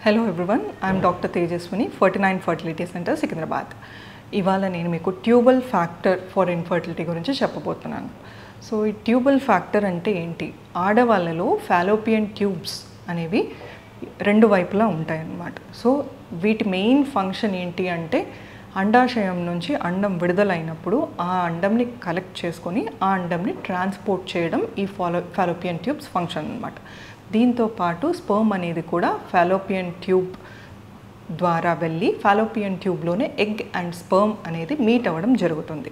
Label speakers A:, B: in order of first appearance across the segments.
A: Hello everyone, I am Dr. Tejaswini, 49 Fertility Center, Secunderabad. ఇవాళ నేను మీకు ట్యూబల్ ఫ్యాక్టర్ ఫర్ ఇన్ఫర్టిలిటీ గురించి చెప్పబోతున్నాను. సో ఈ ట్యూబల్ ఫ్యాక్టర్ అంటే ఏంటి? ఆడవాళ్ళలో ఫాలోపియన్ ట్యూబ్స్ అనేవి రెండు వైపులా ఉంటాయన్నమాట. సో వీటి మెయిన్ ఫంక్షన్ ఏంటి అంటే అండాశయం నుంచి అండం విడుదలైనప్పుడు ఆ అండంని కలెక్ట్ చేసుకొని ఆ అండంని ట్రాన్స్పోర్ట్ చేయడం ఈ ఫాలోపియన్ ట్యూబ్స్ ఫంక్షన్ అన్నమాట. దీంతో పాటు స్పర్మ్ అనేది కూడా ఫాలోపియన్ ట్యూబ్ ద్వారా వెళ్ళి ఫాలోపియన్ ట్యూబ్లోనే ఎగ్ అండ్ స్పర్మ్ అనేది మీట్ అవ్వడం జరుగుతుంది.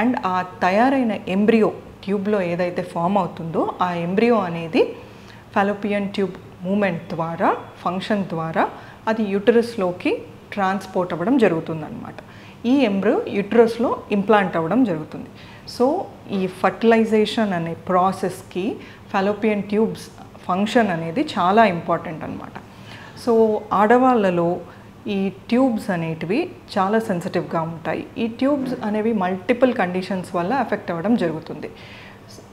A: అండ్ ఆ తయారైన ఎంబ్రియో ట్యూబ్లో ఏదైతే ఫామ్ అవుతుందో ఆ ఎంబ్రియో అనేది ఫాలోపియన్ ట్యూబ్ మూమెంట్ ద్వారా ఫంక్షన్ ద్వారా అది యూటరస్లోకి ట్రాన్స్పోర్ట్ అవ్వడం జరుగుతుందన్నమాట. ఈ ఎంబ్రియో యూటరస్లో ఇంప్లాంట్ అవ్వడం జరుగుతుంది. సో ఈ ఫర్టిలైజేషన్ అనే ప్రాసెస్కి ఫాలోపియన్ ట్యూబ్స్ ఫంక్షన్ అనేది చాలా ఇంపార్టెంట్ అన్నమాట. సో ఆడవాళ్ళలో ఈ ట్యూబ్స్ అనేటివి చాలా సెన్సిటివ్గా ఉంటాయి. ఈ ట్యూబ్స్ అనేవి మల్టిపుల్ కండిషన్స్ వల్ల ఎఫెక్ట్ అవ్వడం జరుగుతుంది.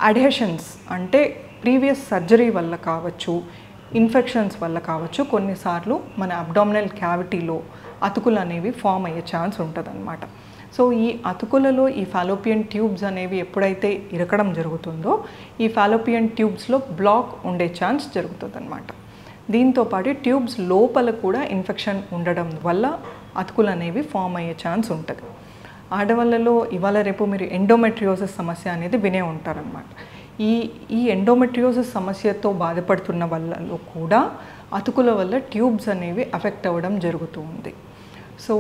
A: అడ్హెషన్స్ అంటే ప్రీవియస్ సర్జరీ వల్ల కావచ్చు, ఇన్ఫెక్షన్స్ వల్ల కావచ్చు, కొన్నిసార్లు మన అబ్డామినల్ క్యావిటీలో అతుకులు అనేవి ఫామ్ అయ్యే ఛాన్స్ ఉంటుందన్నమాట. సో ఈ అతుకులలో ఈ ఫాలోపియన్ ట్యూబ్స్ అనేవి ఎప్పుడైతే ఇరకడం జరుగుతుందో ఈ ఫాలోపియన్ ట్యూబ్స్లో బ్లాక్ ఉండే ఛాన్స్ జరుగుతుందన్నమాట. దీంతోపాటు ట్యూబ్స్ లోపల కూడా ఇన్ఫెక్షన్ ఉండడం వల్ల అతుకులు అనేవి ఫామ్ అయ్యే ఛాన్స్ ఉంటుంది. ఆడవాళ్ళలో ఇవాళ రేపు మీరు ఎండోమెట్రియోసిస్ సమస్య అనేది వినే ఉంటారనమాట. ఈ ఎండోమెట్రియోసిస్ సమస్యతో బాధపడుతున్న వాళ్ళలో కూడా అతుకుల వల్ల ట్యూబ్స్ అనేవి ఎఫెక్ట్ అవ్వడం జరుగుతూ ఉంది. సో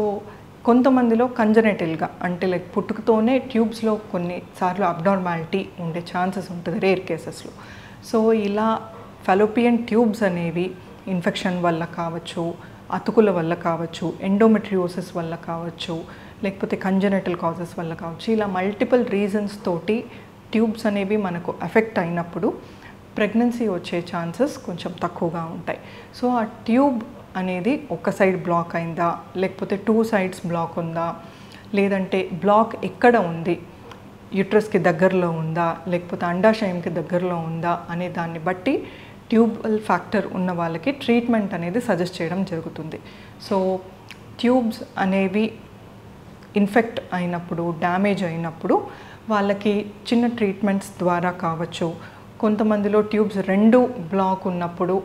A: కొంతమందిలో కంజనెటల్గా అంటే లైక్ పుట్టుకతోనే ట్యూబ్స్లో కొన్నిసార్లు అబ్నార్మాలిటీ ఉండే ఛాన్సెస్ ఉంటుంది రేర్ కేసెస్లో. సో ఇలా ఫాలోపియన్ ట్యూబ్స్ అనేవి ఇన్ఫెక్షన్ వల్ల కావచ్చు, అతుకుల వల్ల కావచ్చు, ఎండోమెట్రియోసిస్ వల్ల కావచ్చు, లేకపోతే కంజనెటల్ కాజెస్ వల్ల కావచ్చు, ఇలా మల్టిపుల్ రీజన్స్ తోటి ట్యూబ్స్ అనేవి మనకు ఎఫెక్ట్ అయినప్పుడు ప్రెగ్నెన్సీ వచ్చే ఛాన్సెస్ కొంచెం తక్కువగా ఉంటాయి. సో ఆ ట్యూబ్ అనేది ఒక సైడ్ బ్లాక్ అయిందా, లేకపోతే 2 sides బ్లాక్ ఉందా, లేదంటే బ్లాక్ ఎక్కడ ఉంది, యూట్రస్కి దగ్గరలో ఉందా, లేకపోతే అండాశయంకి దగ్గరలో ఉందా అనే దాన్ని బట్టి ట్యూబల్ ఫ్యాక్టర్ ఉన్న వాళ్ళకి ట్రీట్మెంట్ అనేది సజెస్ట్ చేయడం జరుగుతుంది. సో ట్యూబ్స్ అనేవి ఇన్ఫెక్ట్ అయినప్పుడు, డ్యామేజ్ అయినప్పుడు వాళ్ళకి చిన్న ట్రీట్మెంట్స్ ద్వారా కావచ్చు, కొంతమందిలో ట్యూబ్స్ 2 బ్లాక్ ఉన్నప్పుడు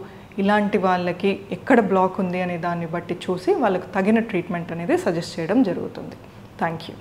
A: ఇలాంటి వాళ్ళకి ఎక్కడ బ్లాక్ ఉంది అనే దాన్ని బట్టి చూసి వాళ్ళకి తగిన ట్రీట్మెంట్ అనేది సజెస్ట్ చేయడం జరుగుతుంది. Thank you.